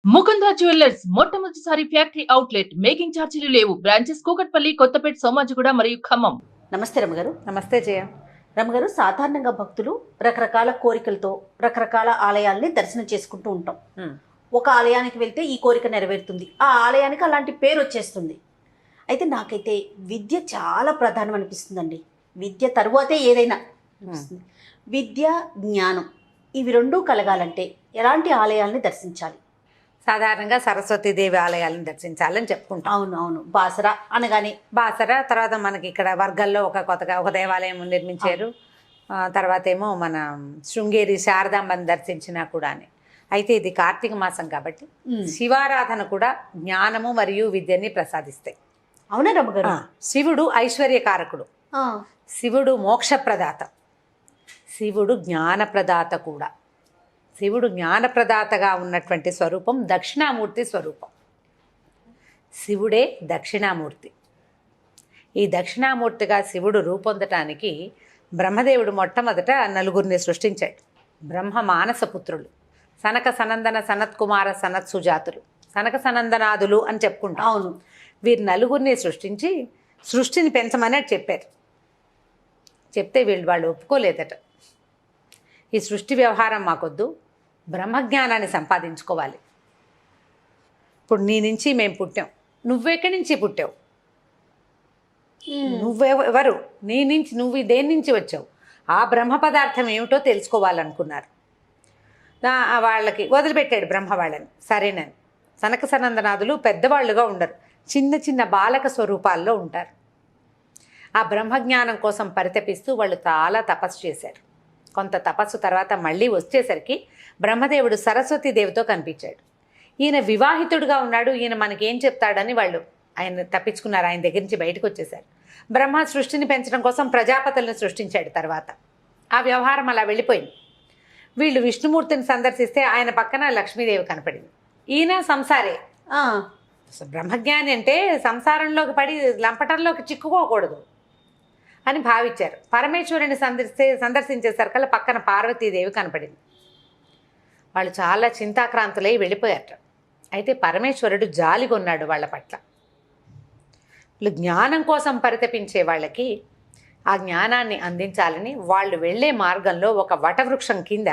Mukunda jewellers మొట్టమొదటిసారి factory outlet making ఛార్జీలు లేవు. బ్రాంచెస్ కూకట్పల్లి, కొత్తపేట, సోమాజిగూడ మరియు ఖమ్మం. నమస్తే రమగారు. నమస్తే జయ. రమగారు, సాధారణంగా భక్తులు రకరకాల కోరికలతో రకరకాల ఆలయాల్ని దర్శనం చేసుకుంటూ ఉంటాం. ఒక ఆలయానికి వెళ్తే ఈ కోరిక నెరవేరుతుంది, ఆ ఆలయానికి అలాంటి పేరు వచ్చేస్తుంది. అయితే నాకైతే విద్య చాలా ప్రధానం అనిపిస్తుందండి. విద్య తరువాతే ఏదైనా అనిపిస్తుంది. విద్య, జ్ఞానం ఇవి రెండూ కలగాలంటే ఎలాంటి ఆలయాల్ని దర్శించాలి? సాధారణంగా సరస్వతీదేవి ఆలయాలను దర్శించాలని చెప్పుకుంటాం. అవును అవును. బాసరా అనగానే బాసర, తర్వాత మనకి ఇక్కడ వర్గల్లో కొత్తగా ఒక దేవాలయం నిర్మించారు. తర్వాత ఏమో మన శృంగేరి శారదాంబని దర్శించినా కూడా. అయితే ఇది కార్తీక మాసం కాబట్టి శివారాధన కూడా జ్ఞానము మరియు విద్యని ప్రసాదిస్తాయి. అవునా రమగారు? శివుడు ఐశ్వర్యకారకుడు, శివుడు మోక్షప్రదాత, శివుడు జ్ఞానప్రదాత కూడా. శివుడు జ్ఞానప్రదాతగా ఉన్నటువంటి స్వరూపం దక్షిణామూర్తి స్వరూపం. శివుడే దక్షిణామూర్తి. ఈ దక్షిణామూర్తిగా శివుడు రూపొందటానికి బ్రహ్మదేవుడు మొట్టమొదట నలుగురిని సృష్టించాడు. బ్రహ్మ మానసపుత్రులు సనక సనందన సనత్కుమార సనత్సుజాతులు, సనక సనందనాదులు అని చెప్పుకుంటాం. అవును. వీరు నలుగురిని సృష్టించి సృష్టిని పెంచమని చెప్పారు. చెప్తే వాళ్ళు ఒప్పుకోలేదట. ఈ సృష్టి వ్యవహారం మాకొద్దు, బ్రహ్మజ్ఞానాన్ని సంపాదించుకోవాలి. ఇప్పుడు నీ నుంచి మేము పుట్టాం, నువ్వెక్కడి నుంచి పుట్టావు, నువ్వెవరు, నీ నుంచి నువ్వు దేని నుంచి వచ్చావు, ఆ బ్రహ్మ పదార్థం ఏమిటో తెలుసుకోవాలనుకున్నారు. వాళ్ళకి వదిలిపెట్టాడు బ్రహ్మ వాళ్ళని. సరేనని సనక సనందనాదులు పెద్దవాళ్ళుగా ఉండరు, చిన్న చిన్న బాలక స్వరూపాల్లో ఉంటారు. ఆ బ్రహ్మజ్ఞానం కోసం పరితపిస్తూ వాళ్ళు చాలా తపస్సు చేశారు. కొంత తపస్సు తర్వాత మళ్ళీ వచ్చేసరికి బ్రహ్మదేవుడు సరస్వతీదేవితో కనిపించాడు. ఈయన వివాహితుడుగా ఉన్నాడు, ఈయన మనకేం చెప్తాడని వాళ్ళు ఆయన తప్పించుకున్నారు. ఆయన దగ్గర నుంచి బయటకు వచ్చేసారు. బ్రహ్మ సృష్టిని పెంచడం కోసం ప్రజాపతులను సృష్టించాడు. తర్వాత ఆ వ్యవహారం అలా వెళ్ళిపోయింది. వీళ్ళు విష్ణుమూర్తిని సందర్శిస్తే ఆయన పక్కన లక్ష్మీదేవి కనపడింది. ఈయన సంసారే. బ్రహ్మజ్ఞాని అంటే సంసారంలోకి పడి లంపటంలోకి చిక్కుకోకూడదు అని భావించారు. పరమేశ్వరుని సందర్శించేసరికల్లా పక్కన పార్వతీదేవి కనపడింది. వాళ్ళు చాలా చింతాక్రాంతులై వెళ్ళిపోయారు. అయితే పరమేశ్వరుడు జాలిగొన్నాడు వాళ్ళ పట్ల. వీళ్ళు జ్ఞానం కోసం పరితపించే వాళ్ళకి ఆ జ్ఞానాన్ని అందించాలని వాళ్ళు వెళ్ళే మార్గంలో ఒక వటవృక్షం కింద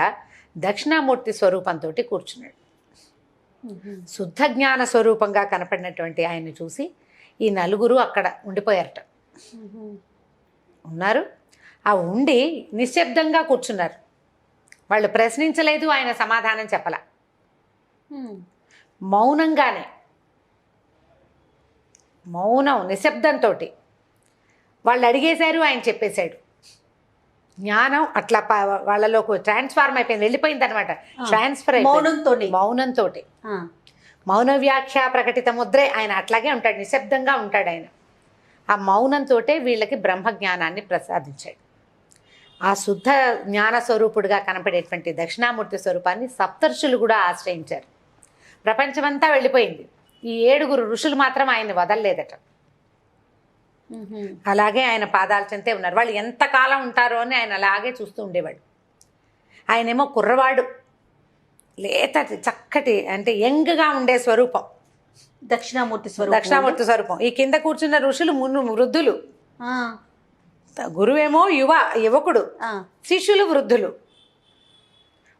దక్షిణామూర్తి స్వరూపంతో కూర్చున్నాడు. శుద్ధ జ్ఞాన స్వరూపంగా కనపడినటువంటి ఆయన్ని చూసి ఈ నలుగురు అక్కడ ఉండిపోయారట. ఉన్నారు. ఆ ఉండి నిశ్శబ్దంగా కూర్చున్నారు. వాళ్ళు ప్రశ్నించలేదు, ఆయన సమాధానం చెప్పలా. మౌనంగానే, మౌనం నిశ్శబ్దంతో వాళ్ళు అడిగేశారు, ఆయన చెప్పేశాడు. జ్ఞానం అట్లా వాళ్ళలోకి ట్రాన్స్ఫార్మ్ అయిపోయింది, వెళ్ళిపోయింది అనమాట. ట్రాన్స్ఫర్ అయిపోయింది మౌనంతో. మౌన వ్యాఖ్య ప్రకటిత ముద్రే. ఆయన అట్లాగే ఉంటాడు, నిశ్శబ్దంగా ఉంటాడు ఆయన. ఆ మౌనంతో వీళ్ళకి బ్రహ్మజ్ఞానాన్ని ప్రసాదించాడు. ఆ శుద్ధ జ్ఞాన స్వరూపుడుగా కనపడేటువంటి దక్షిణామూర్తి స్వరూపాన్ని సప్తర్షులు కూడా ఆశ్రయించారు. ప్రపంచమంతా వెళ్ళిపోయింది, ఈ 7 ఋషులు మాత్రం ఆయన్ని వదలలేదట. అలాగే ఆయన పాదాల చెంతే ఉన్నారు. వాళ్ళు ఎంతకాలం ఉంటారో అని ఆయన అలాగే చూస్తూ ఉండేవాడు. ఆయనేమో కుర్రవాడు, లేత చక్కటి అంటే యంగ్గా ఉండే స్వరూపం దక్షిణామూర్తి స్వరూపం. ఈ కింద కూర్చున్న ఋషులు వృద్ధులు, గురువేమో యువకుడు, శిష్యులు వృద్ధులు.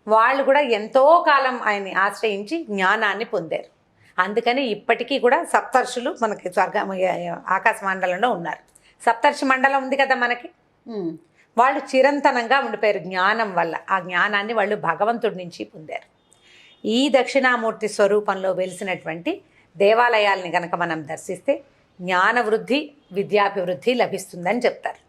వాళ్ళు కూడా ఎంతో కాలం ఆయన్ని ఆశ్రయించి జ్ఞానాన్ని పొందారు. అందుకని ఇప్పటికీ కూడా సప్తర్షులు మనకి ఆకాశ మండలంలో ఉన్నారు. సప్తర్షి మండలం ఉంది కదా మనకి. వాళ్ళు చిరంతనంగా ఉండిపోయారు జ్ఞానం వల్ల. ఆ జ్ఞానాన్ని వాళ్ళు భగవంతుడి నుంచి పొందారు. ఈ దక్షిణామూర్తి స్వరూపంలో వెలిసినటువంటి దేవాలయాల్ని కనుక మనం దర్శిస్తే జ్ఞానవృద్ధి, విద్యాభివృద్ధి లభిస్తుందని చెప్తారు.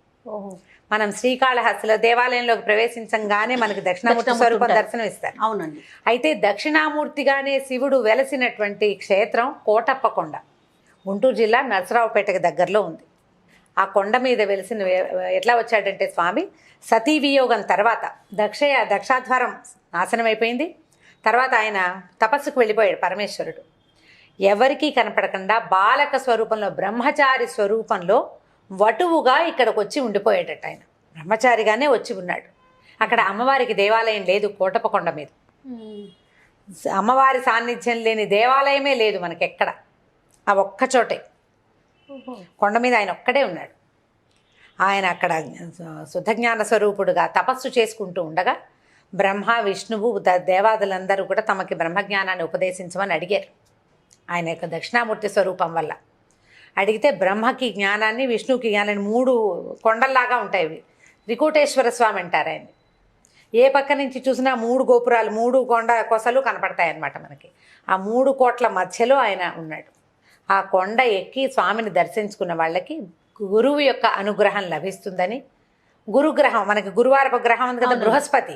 మనం శ్రీకాళహస్తిలో దేవాలయంలోకి ప్రవేశించగానే మనకి దక్షిణామూర్తి స్వరూపం దర్శనం ఇస్తారు. అవునండి. అయితే దక్షిణామూర్తిగానే శివుడు వెలసినటువంటి క్షేత్రం కోటప్పకొండ, గుంటూరు జిల్లా నరసరావుపేటకి దగ్గరలో ఉంది. ఆ కొండ మీద వెలిసిన ఎట్లా వచ్చాడంటే స్వామి, సతీ వియోగం తర్వాత దక్షాధ్వారం నాశనం అయిపోయింది. తర్వాత ఆయన తపస్సుకు వెళ్ళిపోయాడు పరమేశ్వరుడు. ఎవరికీ కనపడకుండా బాలక స్వరూపంలో, బ్రహ్మచారి స్వరూపంలో వటువుగా ఇక్కడికి వచ్చి ఉండిపోయాడట. ఆయన బ్రహ్మచారిగానే వచ్చి ఉన్నాడు. అక్కడ అమ్మవారికి దేవాలయం లేదు కోటప్పకొండ మీద. అమ్మవారి సాన్నిధ్యం లేని దేవాలయమే లేదు మనకెక్కడ. ఆ ఒక్క చోటే కొండ మీద ఆయన ఒక్కడే ఉన్నాడు. ఆయన అక్కడ శుద్ధజ్ఞాన స్వరూపుడుగా తపస్సు చేసుకుంటూ ఉండగా బ్రహ్మ విష్ణువు దేవాదులందరూ కూడా తమకి బ్రహ్మజ్ఞానాన్ని ఉపదేశించమని అడిగారు. ఆయన యొక్క దక్షిణామూర్తి స్వరూపం వల్ల అడిగితే బ్రహ్మకి జ్ఞానాన్ని విష్ణువుకి జ్ఞానాన్ని 3 కొండల్లాగా ఉంటాయి. త్రికూటేశ్వర స్వామి అంటారు ఆయన. ఏ పక్క నుంచి చూసినా 3 గోపురాలు 3 కొండ కొసలు కనపడతాయి అన్నమాట మనకి. ఆ 3 కోట్ల మధ్యలో ఆయన ఉన్నాడు. ఆ కొండ ఎక్కి స్వామిని దర్శించుకున్న వాళ్ళకి గురువు యొక్క అనుగ్రహం లభిస్తుందని, గురుగ్రహం మనకి గురువారపు గ్రహం ఉంది కదా బృహస్పతి,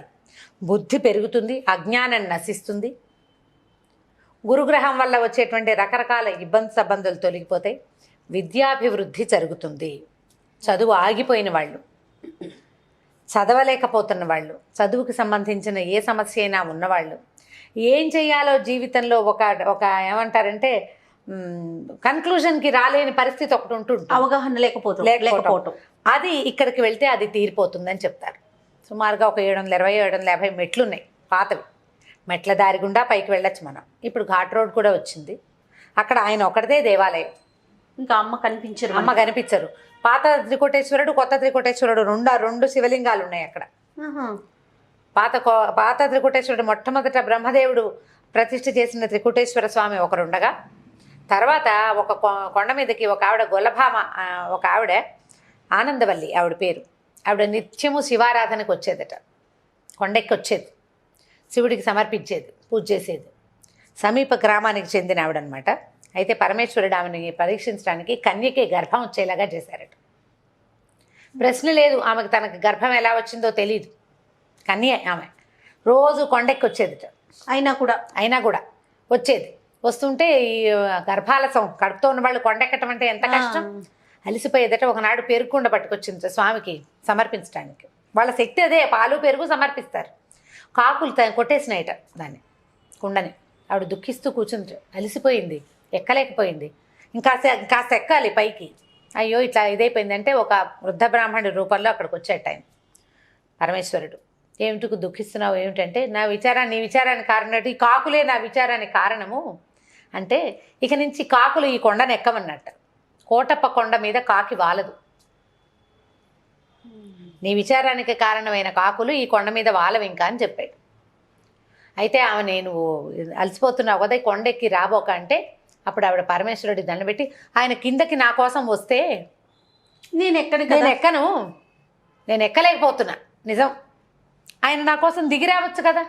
బుద్ధి పెరుగుతుంది, అజ్ఞానం నశిస్తుంది. గురుగ్రహం వల్ల వచ్చేటువంటి రకరకాల ఇబ్బందులు తొలగిపోతాయి, విద్యాభివృద్ధి జరుగుతుంది. చదువు ఆగిపోయిన వాళ్ళు, చదవలేకపోతున్న వాళ్ళు, చదువుకి సంబంధించిన ఏ సమస్య అయినా ఉన్నవాళ్ళు, ఏం చేయాలో జీవితంలో ఒక ఏమంటారంటే కన్క్లూజన్కి రాలేని పరిస్థితి ఒకటి ఉంటుంది, అవగాహన లేకపోవటం. అది ఇక్కడికి వెళ్తే అది తీరిపోతుందని చెప్తారు. సుమారుగా ఒక 720 750 మెట్లు ఉన్నాయి పాతవి. మెట్ల దారి గుండా పైకి వెళ్ళొచ్చు మనం. ఇప్పుడు ఘాట్ రోడ్ కూడా వచ్చింది. అక్కడ ఆయన ఒకటిదే దేవాలయం. ఇంకా అమ్మ కనిపించరు. పాత త్రికోటేశ్వరుడు, కొత్త త్రికోటేశ్వరుడు రెండు శివలింగాలు ఉన్నాయి అక్కడ. పాత త్రికోటేశ్వరుడు మొట్టమొదట బ్రహ్మదేవుడు ప్రతిష్ఠ చేసిన త్రికోటేశ్వర స్వామి ఒకరుండగా, తర్వాత ఒక కొండ మీదకి ఒక ఆవిడ గొల్లభామ, ఒక ఆవిడ ఆనందవల్లి ఆవిడ పేరు, ఆవిడ నిత్యము శివారాధనకు వచ్చేదట. కొండెక్కి వచ్చేది, శివుడికి సమర్పించేది, పూజ చేసేది. సమీప గ్రామానికి చెందిన ఆవిడనమాట. అయితే పరమేశ్వరుడు ఆమెను పరీక్షించడానికి కన్యకే గర్భం వచ్చేలాగా చేశారట. ప్రశ్న లేదు ఆమెకు, తనకు గర్భం ఎలా వచ్చిందో తెలియదు. కన్య ఆమె రోజు కొండెక్కి వచ్చేదట. అయినా కూడా వచ్చేది. వస్తుంటే ఈ గర్భాలసం కడుపుతో ఉన్న వాళ్ళు కొండెక్కటం అంటే ఎంత కష్టం, అలిసిపోయేదట. ఒకనాడు పెరుగుకుండ పట్టుకొచ్చింది స్వామికి సమర్పించడానికి. వాళ్ళ శక్తి అదే, పాలు పెరుగు సమర్పిస్తారు. కాకులు కొట్టేసినాయట దాన్ని, కుండని. ఆవిడ దుఃఖిస్తూ కూర్చుంది, అలిసిపోయింది, ఎక్కలేకపోయింది. కాస్త ఎక్కాలి పైకి. అయ్యో ఇట్లా ఇదైపోయిందంటే ఒక వృద్ధ బ్రాహ్మణుడి రూపంలో అక్కడికి వచ్చేట ఆయన పరమేశ్వరుడు. ఏమిటికి దుఃఖిస్తున్నావు ఏమిటంటే, నీ విచారానికి కారణం ఈ కాకులే నా విచారానికి కారణము అంటే, ఇక నుంచి కాకులు ఈ కొండను ఎక్కమన్నట్టు. కోటప్ప కొండ మీద కాకి వాలదు. నీ విచారానికి కారణమైన కాకులు ఈ కొండ మీద వాలవు ఇంకా అని చెప్పాడు. అయితే ఆమె, నేను అలసిపోతున్నావు కదా, కొండెక్కి రాబోక అంటే, అప్పుడు ఆవిడ పరమేశ్వరుడి దండం పెట్టి, ఆయన కిందకి నా కోసం వస్తే నేను ఎక్కను, నేను ఎక్కలేకపోతున్నా నిజం, ఆయన నా కోసం దిగి రావచ్చు కదా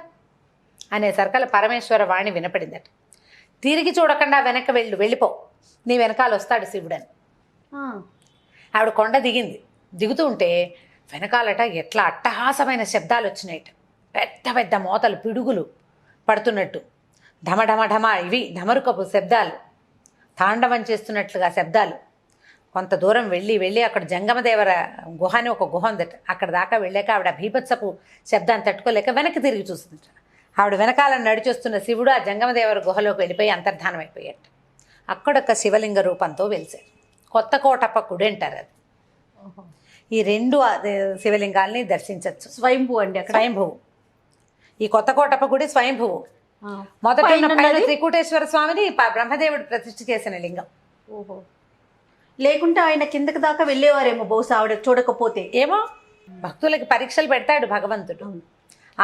అనేసరికల పరమేశ్వర వాణి వినపడిందట. తిరిగి చూడకుండా వెనక్కి వెళ్ళిపో, నీ వెనకాల వస్తాడు శివుడని. ఆవిడ కొండ దిగింది. దిగుతూ ఉంటే వెనకాలట ఎట్లా అట్టహాసమైన శబ్దాలు వచ్చినాయట. పెద్ద పెద్ద మోతలు, పిడుగులు పడుతున్నట్టు, ఢమఢమఢమ, ఇవి ఢమరుకపు శబ్దాలు, తాండవం చేస్తున్నట్లుగా శబ్దాలు. కొంత దూరం వెళ్ళి అక్కడ జంగమదేవర గుహ అని ఒక గుహ ఉందట. అక్కడ దాకా వెళ్ళాక ఆవిడ భీభత్సపు శబ్దాన్ని తట్టుకోలేక వెనక్కి తిరిగి చూస్తుందట. ఆవిడ వెనకాల నడిచొస్తున్న శివుడు ఆ జంగమదేవర గుహలోకి వెళ్ళిపోయి అంతర్ధానం అయిపోయాట. అక్కడొక శివలింగ రూపంతో వెలిశారు. కొత్త కోటప్ప గుడి అంటారు అది. ఈ 2 శివలింగాల్ని దర్శించవచ్చు. స్వయంభూ అండి అక్కడ. స్వయంభువు. ఈ కొత్త కోటప్ప గుడి స్వయంభువు. మొదట త్రికూటేశ్వర స్వామిని బ్రహ్మదేవుడు ప్రతిష్ఠ చేసిన లింగం. లేకుంటే ఆయన కిందకి దాకా వెళ్ళేవారేమో బహుశా, ఆవిడ చూడకపోతే. ఏమో, భక్తులకి పరీక్షలు పెడతాడు భగవంతుడు.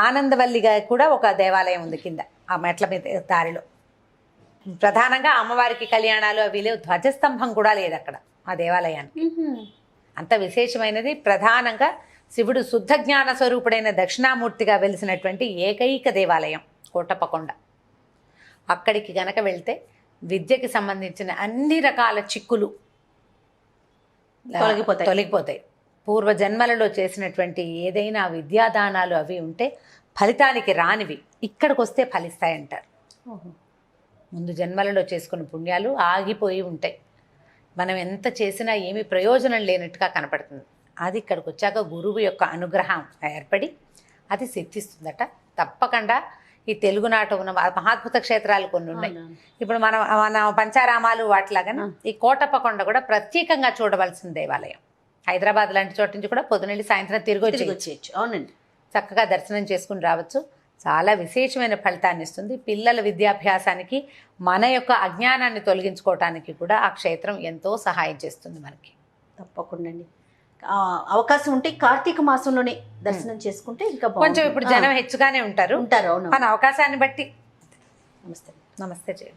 ఆనందవల్లిగా కూడా ఒక దేవాలయం ఉంది కింద ఆ మెట్ల మీద దారిలో. ప్రధానంగా అమ్మవారికి కళ్యాణాలు అవి లేవు. ధ్వజస్తంభం కూడా లేదు అక్కడ ఆ దేవాలయానికి. అంత విశేషమైనది. ప్రధానంగా శివుడు శుద్ధ జ్ఞాన స్వరూపుడైన దక్షిణామూర్తిగా వెలిసినటువంటి ఏకైక దేవాలయం కోటప్పకొండ. అక్కడికి గనక వెళ్తే విద్యకి సంబంధించిన అన్ని రకాల చిక్కులు తొలగిపోతాయి. పూర్వజన్మలలో చేసినటువంటి ఏదైనా విద్యాదానాలు అవి ఉంటే ఫలితానికి రానివి ఇక్కడికి వస్తే ఫలిస్తాయంటారు. ముందు జన్మలలో చేసుకున్న పుణ్యాలు ఆగిపోయి ఉంటాయి. మనం ఎంత చేసినా ఏమీ ప్రయోజనం లేనట్టుగా కనపడుతుంది. అది ఇక్కడికి వచ్చాక గురువు యొక్క అనుగ్రహం ఏర్పడి అది సిద్ధిస్తుందట. తప్పకుండా ఈ తెలుగునాట ఉన్న మహాద్భుత క్షేత్రాలు కొన్ని ఉన్నాయి. ఇప్పుడు మన పంచారామాలు వాటిలాగానే ఈ కోటప్పకొండ కూడా ప్రత్యేకంగా చూడవలసిన దేవాలయం. హైదరాబాద్ లాంటి చోట నుంచి కూడా పొద్దునెళ్ళి సాయంత్రం తిరిగి వచ్చేయచ్చు. అవునండి, చక్కగా దర్శనం చేసుకుని రావచ్చు. చాలా విశేషమైన ఫలితాన్ని ఇస్తుంది. పిల్లల విద్యాభ్యాసానికి, మన యొక్క అజ్ఞానాన్ని తొలగించుకోవటానికి కూడా ఆ క్షేత్రం ఎంతో సహాయం చేస్తుంది మనకి. తప్పకుండా అండి. అవకాశం ఉంటే కార్తీక మాసంలోనే దర్శనం చేసుకుంటే ఇంకా కొంచెం ఇప్పుడు జనం హెచ్చుగానే ఉంటారు. అవును. మన అవకాశాన్ని బట్టి. నమస్తే. నమస్తే జయ.